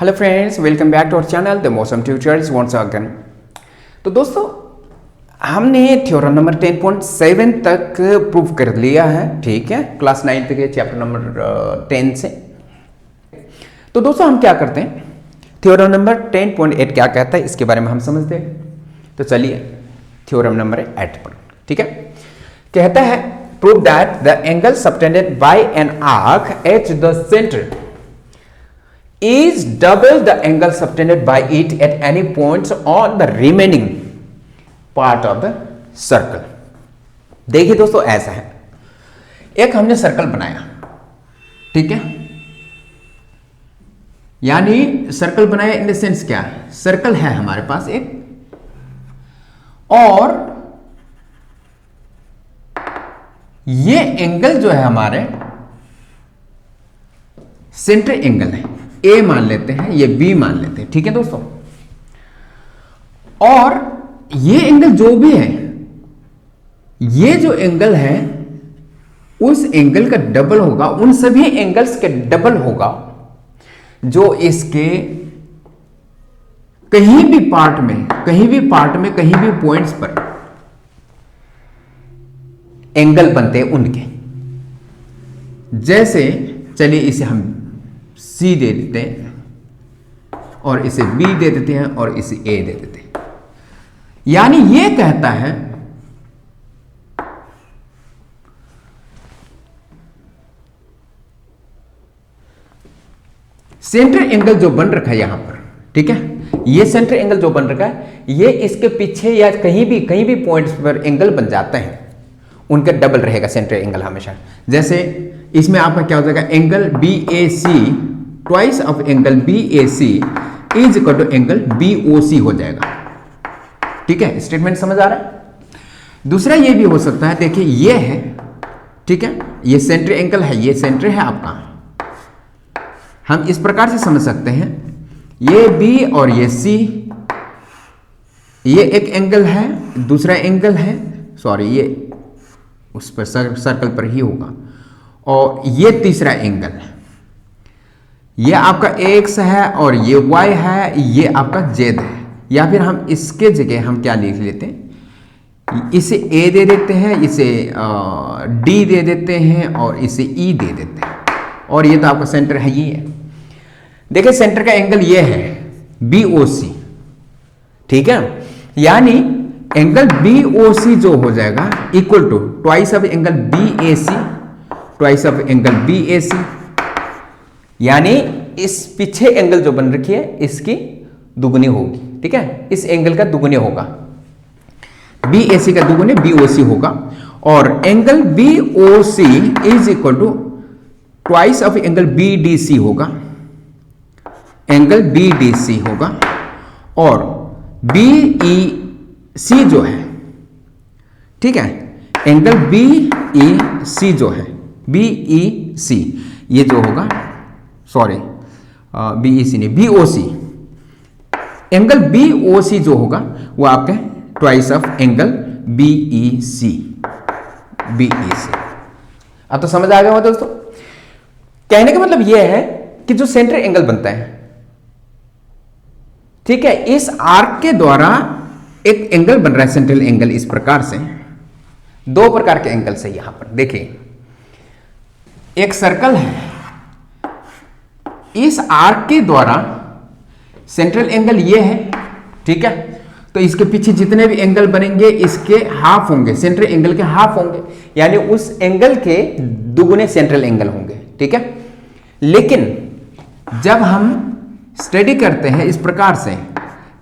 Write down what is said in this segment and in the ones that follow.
Hello friends, welcome back to our channel the Mausam tutors once again. तो दोस्तों, हमने theorem number 10.7 तक prove कर लिया है, ठीक है, क्लास 9 के चैप्टर नंबर 10 से। तो दोस्तों, हम क्या करते हैं, थ्योरम नंबर 10.8 क्या कहता है इसके बारे में हम समझते हैं। तो चलिए थ्योरम नंबर 8 पर, ठीक है। कहता है prove that the angle subtended bye an arc at the centre is double the angle subtended by it at any points on the remaining part of the circle। देखिए दोस्तों, ऐसा है, एक हमने सर्कल बनाया, ठीक है, यानी सर्कल बनाया इन द सेंस क्या है, सर्कल है हमारे पास एक, और ये एंगल जो है हमारे सेंटर एंगल है, ए मान लेते हैं, ये बी मान लेते हैं, ठीक है दोस्तों। और ये एंगल जो भी है, ये जो एंगल है उस एंगल का डबल होगा, उन सभी एंगल्स के डबल होगा जो इसके कहीं भी पार्ट में कहीं भी पॉइंट्स पर एंगल बनते हैं उनके। जैसे चलिए इसे हम सी दे देते हैं और इसे बी दे देते हैं और इसे ए दे देते हैं। यानी ये कहता है सेंटर एंगल जो बन रखा है यहां पर, ठीक है, ये सेंटर एंगल जो बन रखा है, ये इसके पीछे या कहीं भी पॉइंट्स पर एंगल बन जाते हैं, उनका डबल रहेगा सेंटर एंगल हमेशा। जैसे इसमें आपका क्या हो जाएगा, angle B A C twice of angle B A C is equal to angle B O C हो जाएगा, ठीक है। स्टेटमेंट समझ आ रहा है। दूसरा ये भी हो सकता है, देखिए ये है, ठीक है, ये सेंटर एंगल है, ये सेंटर है आपका। हम इस प्रकार से समझ सकते हैं, ये बी और ये सी, ये एक एंगल है, दूसरा एंगल है, सॉरी ये उस पर सर्कल पर ही होगा, और ये तीसरा एंगल है, ये आपका एक्स है और ये वाई है, ये आपका जेड है। या फिर हम इसके जगह हम क्या लिख लेते हैं, इसे ए दे देते हैं, इसे डी दे देते हैं और इसे ई दे देते हैं, और ये तो आपका सेंटर है, ये है। देखिए सेंटर का एंगल ये है बी ओ सी, ठीक है, यानी एंगल बी ओ सी जो हो जाएगा equal to twice of angle B A C twice of angle B A C, यानी इस पीछे एंगल जो बन रखी है इसकी दुगुनी होगी, ठीक है, इस एंगल का दुगुनी होगा, बी ए सी का दुगुनी बी ओ सी होगा, और angle B O C is equal to twice of angle B D C होगा, एंगल बी डी सी होगा, और बी ई सी जो है, ठीक है, एंगल बी ई सी जो है, बी ई सी ये जो होगा, सॉरी बी ई सी नहीं, B O C, angle B O C जो होगा वो आपके twice of angle B E C, B E C. अब तो समझ आ गया होगा दोस्तों। कहने का मतलब यह है कि जो सेंटर एंगल बनता है, ठीक है, इस आर्क के द्वारा एक एंगल बन रहा है, सेंट्रल एंगल, इस प्रकार से दो प्रकार के एंगल से। यहां पर देखिए एक सर्कल है, इस आर्क के द्वारा सेंट्रल एंगल ये है, ठीक है, तो इसके पीछे जितने भी एंगल बनेंगे इसके हाफ होंगे, सेंट्रल एंगल के हाफ होंगे, यानी उस एंगल के दुगुने सेंट्रल एंगल होंगे, ठीक है। लेकिन जब हम स्टडी करते हैं इस प्रकार से,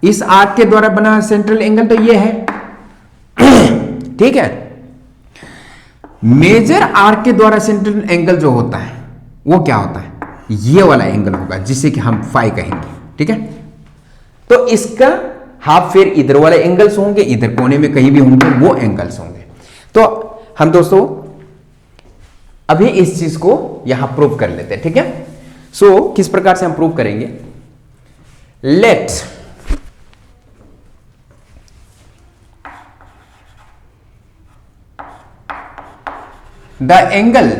इस आर्क के द्वारा बना सेंट्रल एंगल तो ये है, ठीक है, मेजर आर्क के द्वारा सेंट्रल एंगल जो होता है वो क्या होता है, ये वाला एंगल होगा, जिसे कि हम फाई कहेंगे, ठीक है। तो इसका हाफ फिर इधर वाले एंगल्स होंगे, इधर कोने में कहीं भी होंगे वो एंगल्स होंगे। तो हम दोस्तों अभी इस चीज को यहां प्रूव कर लेते हैं, ठीक है। सो किस प्रकार से हम प्रूव करेंगे, let the angle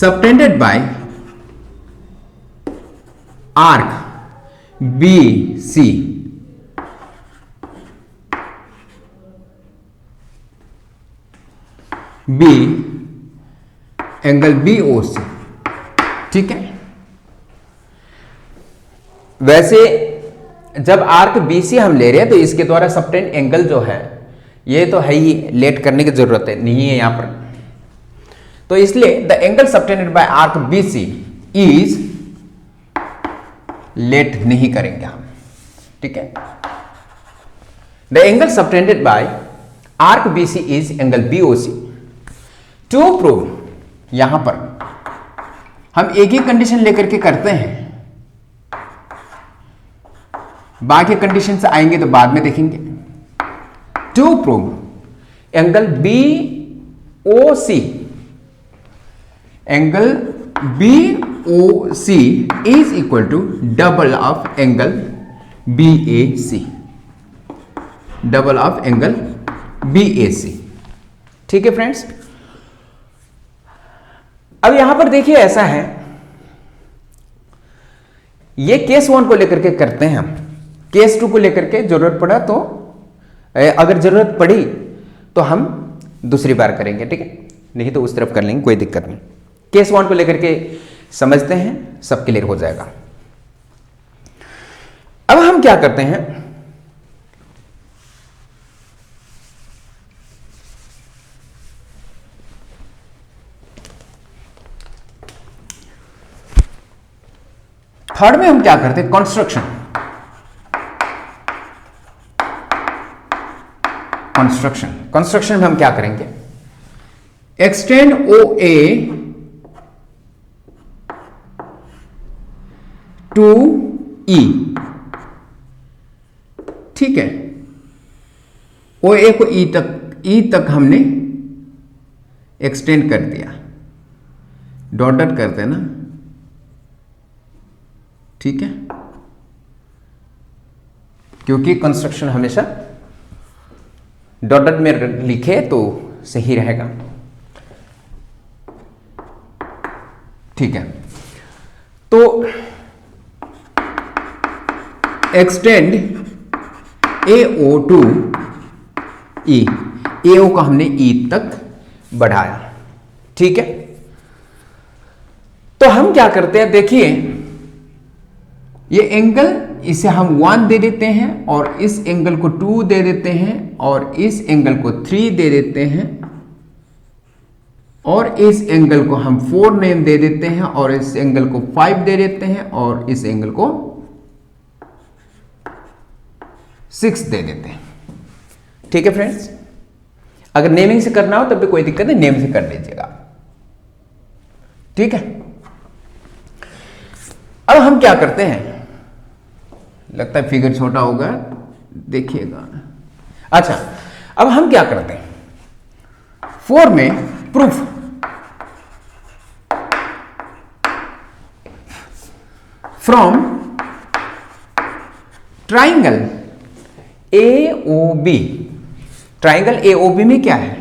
subtended by arc B C be angle B O C. ठीक है, वैसे जब आर्क BC हम ले रहे हैं तो इसके द्वारा सबटेंड एंगल जो है ये तो है ही, लेट करने की जरूरत है नहीं है यहां पर। तो इसलिए the angle subtended by arc BC is, late नहीं करेंगे हम। ठीक है, the angle subtended by arc BC is angle BOC। To prove, यहां पर हम एक ही कंडीशन लेकर के करते हैं, बाकी कंडीशन से आएंगे तो बाद में देखेंगे। To prove angle BOC, angle BOC is equal to double of angle BAC, double of angle BAC। ठीक है फ्रेंड्स, अब यहां पर देखिए ऐसा है, ये केस 1 को लेकर के करते हैं हम, केस 2 को लेकर के जरूरत पड़ा तो, अगर जरूरत पड़ी तो हम दूसरी बार करेंगे। ठीक है, नहीं तो उस तरफ कर लेंगे, कोई दिक्कत नहीं। केस 1 को लेकर के समझते हैं, सब क्लियर हो जाएगा। अब हम क्या करते हैं, थर्ड में हम क्या करते हैं, कंस्ट्रक्शन। कंस्ट्रक्शन में हम क्या करेंगे, एक्सटेंड OA टू E। ठीक है, OA को E तक हमने एक्सटेंड कर दिया, डॉटेड करते हैं ना। ठीक है, क्योंकि कंस्ट्रक्शन हमेशा डॉटेड में लिखे तो सही रहेगा। ठीक है, तो extend AO to E, AO को हमने E तक बढ़ाया। ठीक है, तो हम क्या करते हैं, देखिए ये एंगल, इसे हम 1 दे देते हैं और इस एंगल को 2 दे देते हैं और इस एंगल को 3 दे देते हैं और इस एंगल को हम 4 नेम दे देते हैं और इस एंगल को 5 दे देते हैं और इस एंगल को 6 दे देते हैं। ठीक है फ्रेंड्स, अगर नेमिंग से करना हो तब भी कोई दिक्कत नहीं, नेम से कर लीजिएगा। ठीक है, अब हम क्या करते हैं, लगता है फिगर छोटा होगा, देखिएगा। अच्छा, अब हम क्या करते हैं, 4 में proof, from triangle AOB। Triangle AOB में क्या है,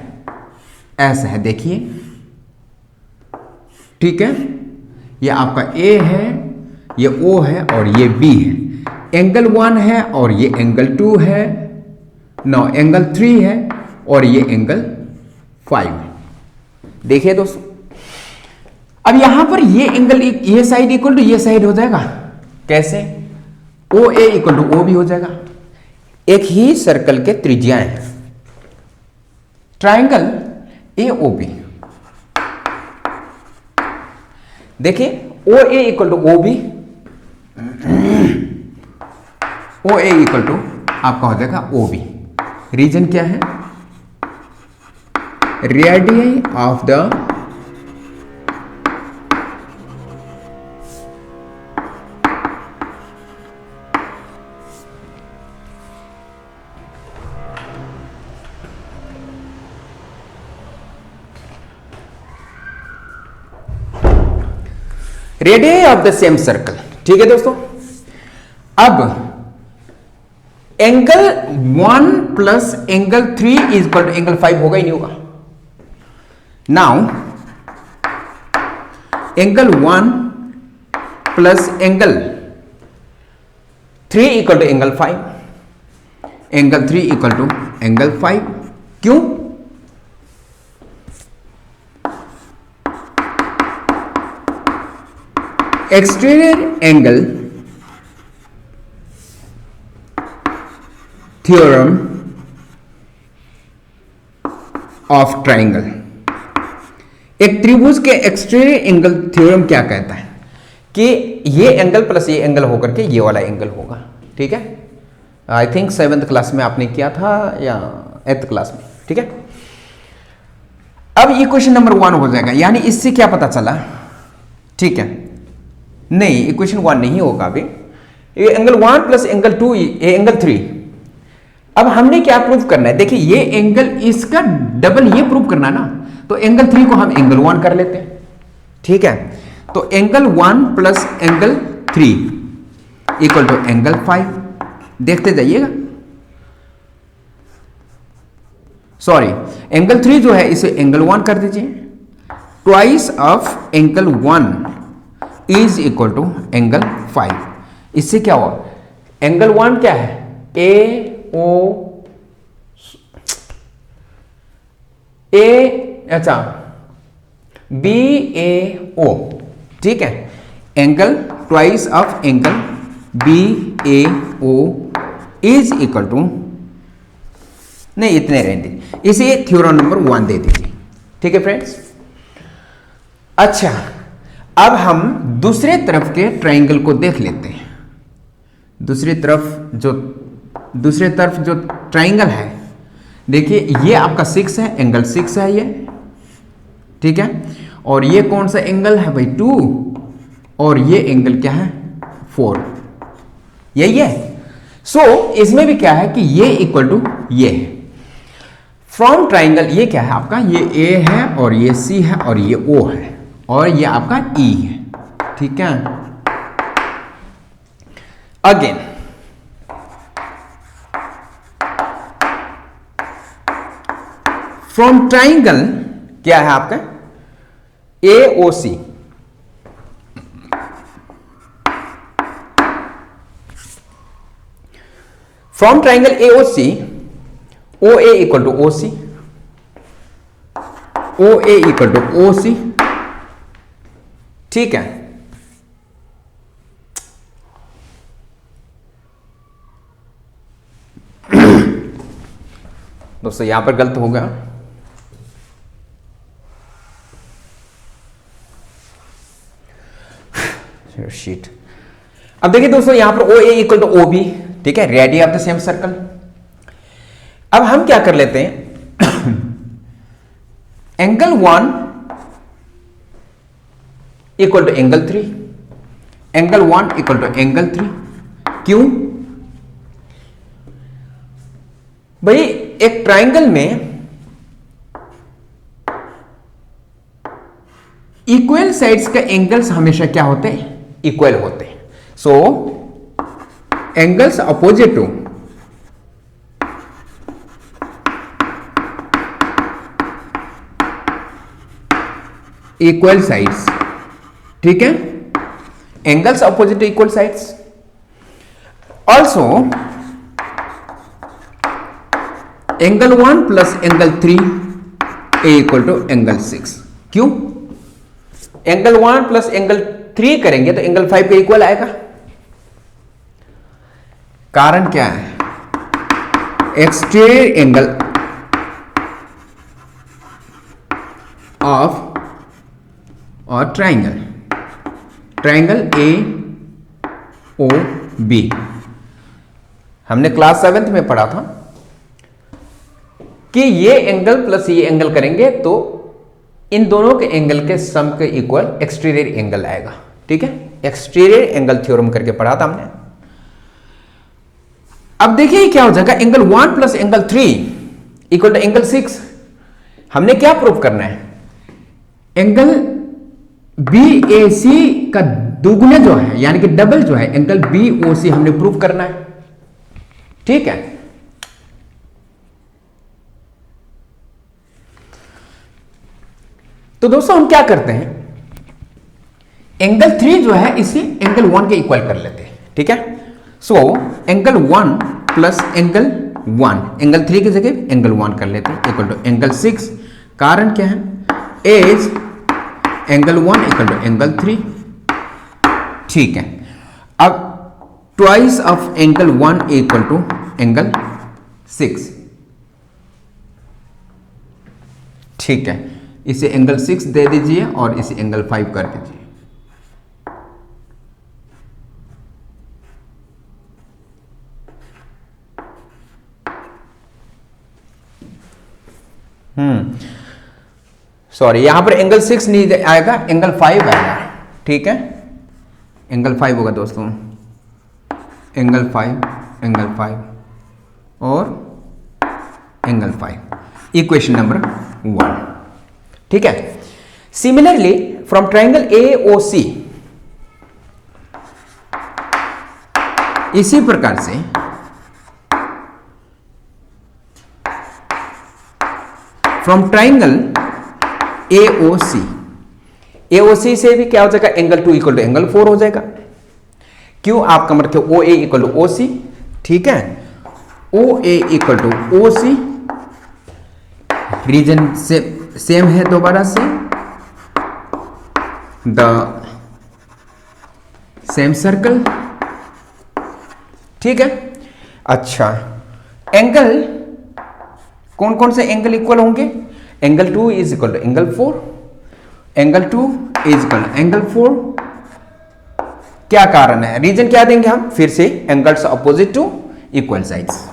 ऐसा है, देखिए। ठीक है, ये आपका A है, ये O है और ये B है। एंगल 1 है और ये एंगल 2 है, नो एंगल 3 है और ये एंगल 5 है। देखिए दोस्तों, अब यहां पर ये एंगल, ये साइड इक्वल टू ये साइड हो जाएगा। कैसे, OA इक्वल टू OB हो जाएगा। एक ही सर्कल के त्रिज्याएं हैं। ट्राइंगल AOB, देखिए OA equal to OB, OA equal to आपका हो जाएगा OB। रीजन क्या है, radius of the radius of the same circle. ठीक है दोस्तों, अब angle 1 plus angle 3 is equal to angle 5 होगा ही नहीं होगा। Now angle 1 plus angle 3 equal to angle 5, angle 3 equal to angle 5। क्यों? Exterior angle theorem of triangle, एक त्रिभुज के एक्सटीरियर एंगल थ्योरम क्या कहता है कि ये एंगल प्लस ये एंगल होकर के ये वाला एंगल होगा। ठीक है, आई थिंक 7th क्लास में आपने किया था या 8th क्लास में। ठीक है, अब इक्वेशन नंबर 1 हो जाएगा, यानी इससे क्या पता चला? ठीक है, नहीं इक्वेशन 1 नहीं होगा अभी, ये एंगल 1 प्लस एंगल 2, ये एंगल 3। अब हमने क्या प्रूव करना है? देखिए ये एंगल इसका डबल ये प्रूव करना है ना, तो एंगल 3 को हम एंगल 1 कर लेते हैं। ठीक है, तो angle 1 plus angle 3 equal to angle 5। देखते जाइएगा, सॉरी एंगल 3 जो है इसे एंगल 1 कर दीजिए, twice of angle 1 is equal to angle 5। इससे क्या हुआ? एंगल 1 क्या है? अच्छा BAO। ठीक है, angle twice of angle BAO is equal to, नहीं इतने रहने, इसे थ्योरम नंबर 1 दे दीजिए। ठीक है फ्रेंड्स, अच्छा अब हम दूसरे तरफ के ट्राइंगल को देख लेते हैं। दूसरी तरफ जो ट्राइंगल है, देखिए ये आपका 6 है, एंगल 6 है ये। ठीक है, और ये कौन सा एंगल है भाई? 2, और ये एंगल क्या है? 4। यही है। सो इसमें भी क्या है कि ये इक्वल टू ये है। फ्रॉम ट्राइंगल ये क्या है आपका? ये A है और ये C है और ये O है और ये आपका E है। ठीक है, अगेन फ्रॉम ट्राइंगल क्या है आपका? AOC, from triangle AOC OA equal to OC, OA equal to OC। ठीक है, दोस्तों यहां पर गलत हो गया। शीट, अब देखिए दोस्तों यहां पर OA इक्वल टू OB। ठीक है, radius of the same circle. अब हम क्या कर लेते हैं? Angle 1 equal to angle 3, angle 1 equal to angle 3। क्यों भाई? एक ट्राइंगल में इक्वल साइड्स का एंगल्स हमेशा क्या होते हैं? इक्वल होते हैं। So angles opposite to equal sides. ठीक है, angles opposite to equal sides. Also angle 1 plus angle 3 equal to angle 6। क्यों? एंगल 1 प्लस एंगल 3 करेंगे तो एंगल 5 के इक्वल आएगा। कारण क्या है? एक्सटीरियर एंगल ऑफ और ट्राइंगल AOB हमने क्लास 7th में पढ़ा था कि ये एंगल प्लस ये एंगल करेंगे तो इन दोनों के एंगल के सम के इक्वल एक्सटीरियर एंगल आएगा। ठीक है, एक्सटीरियर एंगल थ्योरम करके पढ़ा था हमने। अब देखिए क्या हो जाएगा? Angle 1 plus angle 3 equal to angle 6। हमने क्या प्रूव करना है? एंगल BAC का दुगुने जो है यानी कि डबल जो है एंगल BOC हमने प्रूव करना है। ठीक है, तो दोस्तों हम क्या करते हैं? एंगल 3 जो है इसे एंगल 1 के इक्वल कर लेते हैं, ठीक है। So angle 1 plus angle 1, angle 3 की जगह एंगल 1 कर लेते हैं, इक्वल टू एंगल 6। कारण क्या है, as angle 1 equal to angle 3, ठीक है। अब twice of angle 1 equal to angle 6, ठीक है। इसे एंगल 6 दे दीजिए और इसे एंगल 5 कर दीजिए। सॉरी, यहां पर एंगल 6 नहीं आएगा, एंगल 5 आएगा, ठीक है। एंगल 5 होगा दोस्तों, एंगल 5 और एंगल 5, इक्वेशन नंबर 1, ठीक है। सिमिलरली फ्रॉम ट्राइंगल AOC, इसी प्रकार से फ्रॉम ट्राइंगल AOC से भी क्या हो जाएगा, एंगल 2 इक्वल टू एंगल 4 हो जाएगा। क्यों, आपका मतलब OA इक्वल टू OC, ठीक है। OA equal to OC, reason से सेम है दोबारा से, द सेम सर्कल, ठीक है। अच्छा, एंगल कौन कौन से एंगल इक्वल होंगे, angle 2 is equal to angle 4, angle 2 is equal to angle 4। क्या कारण है, रीजन क्या देंगे हम, फिर से angles opposite to equal sides,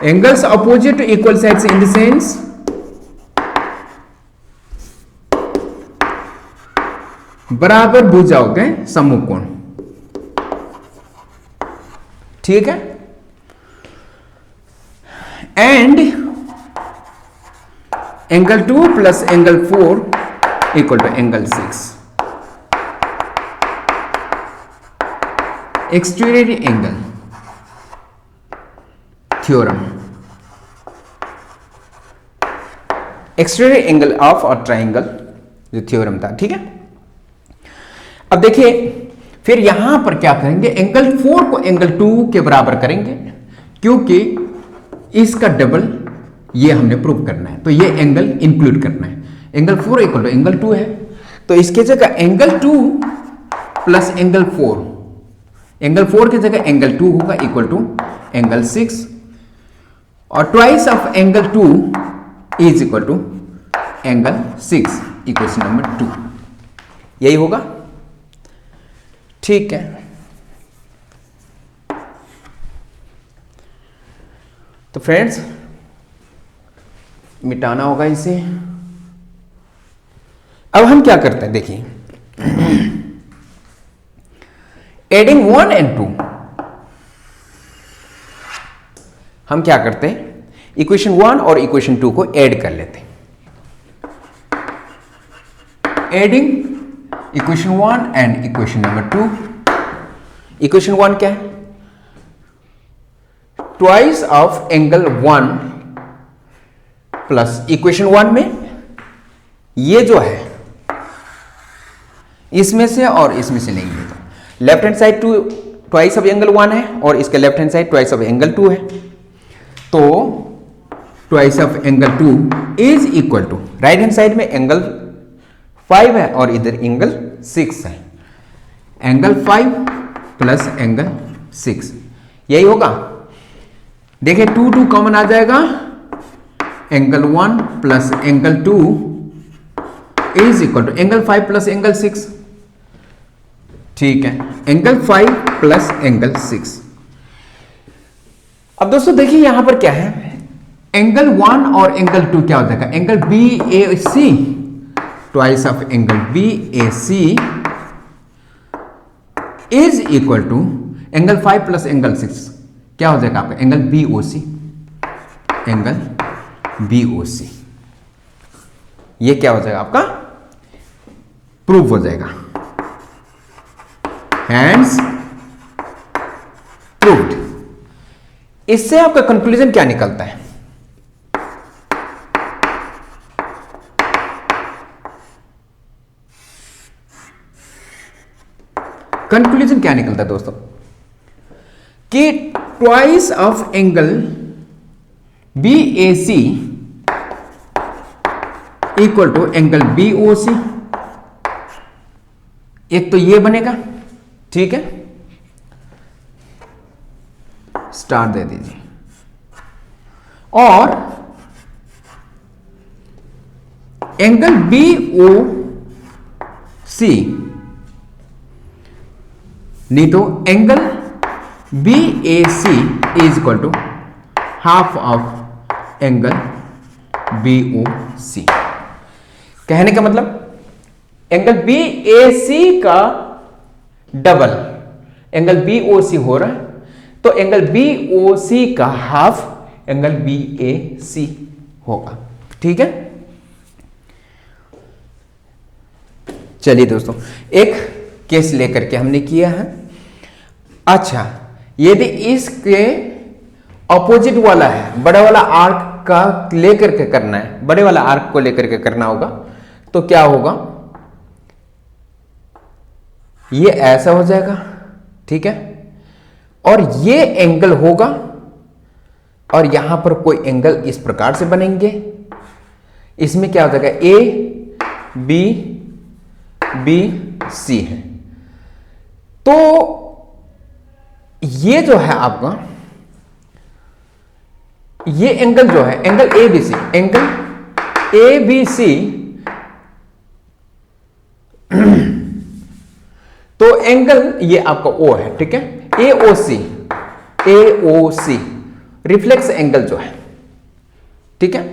angles opposite to equal sides in the sense बराबर भुजाओं के समकोण, ठीक है। And angle 2 plus angle 4 equal to angle 6, exterior angle theorem, exterior angle of a triangle जो थ्योरम था, ठीक है। अब देखिए फिर यहां पर क्या करेंगे, एंगल 4 को एंगल 2 के बराबर करेंगे, क्योंकि इसका डबल ये हमने प्रूव करना है, तो ये एंगल इंक्लूड करना है। एंगल 4 इक्वल टू एंगल 2 है, तो इसके जगह एंगल 2 प्लस एंगल 4, एंगल 4 की जगह एंगल 2 होगा इक्वल टू एंगल 6, और twice of angle 2 is equal to angle 6, equation number 2, यही होगा, ठीक है। तो फ्रेंड्स मिटाना होगा इसे। अब हम क्या करते हैं, देखिए एडिंग 1 and 2, हम क्या करते हैं, इक्वेशन 1 और इक्वेशन 2 को ऐड कर लेते हैं। Adding equation 1 and equation number 2, equation 1 क्या है, twice of angle 1 plus equation 1 में ये जो है इसमें से और इसमें से लेंगे, तो left hand side 2 twice of angle 1 है और इसके left hand side twice of angle 2 है, तो twice of angle 2 is equal to right hand side में एंगल 5 है और इधर एंगल 6 है, एंगल 5 प्लस एंगल 6, यही होगा। देखिए 2 2 कॉमन आ जाएगा, angle 1 plus angle 2 is equal to angle 5 plus angle 6, ठीक है, एंगल 5 प्लस एंगल 6। अब दोस्तों देखिए यहां पर क्या है, एंगल 1 और एंगल 2 क्या हो जाएगा, angle BAC twice of angle BAC is equal to angle 5 plus angle 6, क्या हो जाएगा आपका, एंगल BOC, एंगल BOC, ये क्या हो जाएगा आपका, प्रूव हो जाएगा, हैंड्स प्रूव्ड। इससे आपका कंक्लूजन क्या निकलता है, निकलता है दोस्तों कि twice of angle BAC equal to angle BOC। एक तो ये बनेगा, ठीक है, स्टार दे दीजिए, और एंगल BOC नहीं तो angle BAC is equal to half of angle BOC। कहने का मतलब एंगल BAC का डबल एंगल BOC हो रहा है, तो एंगल BOC का हाफ एंगल BAC होगा, ठीक है। चलिए दोस्तों, एक केस लेकर के हमने किया है। अच्छा, यदि इसके ऑपोजिट वाला है, बड़े वाला आर्क का लेकर के करना है, बड़े वाला आर्क को लेकर के करना होगा, तो क्या होगा, ये ऐसा हो जाएगा, ठीक है, और ये एंगल होगा, और यहां पर कोई एंगल इस प्रकार से बनेंगे। इसमें क्या हो जाएगा, ABC है। तो ये जो है आपका, ये एंगल जो है, एंगल ABC, एंगल ABC तो एंगल ये आपका O है, ठीक है, AOC रिफ्लेक्स एंगल जो है, ठीक है,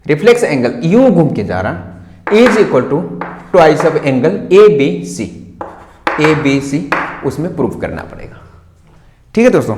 रिफ्लेक्स एंगल यूं घूम के जा रहा is equal to twice of angle ABC उसमें प्रूफ करना पड़ेगा, ठीक है दोस्तों।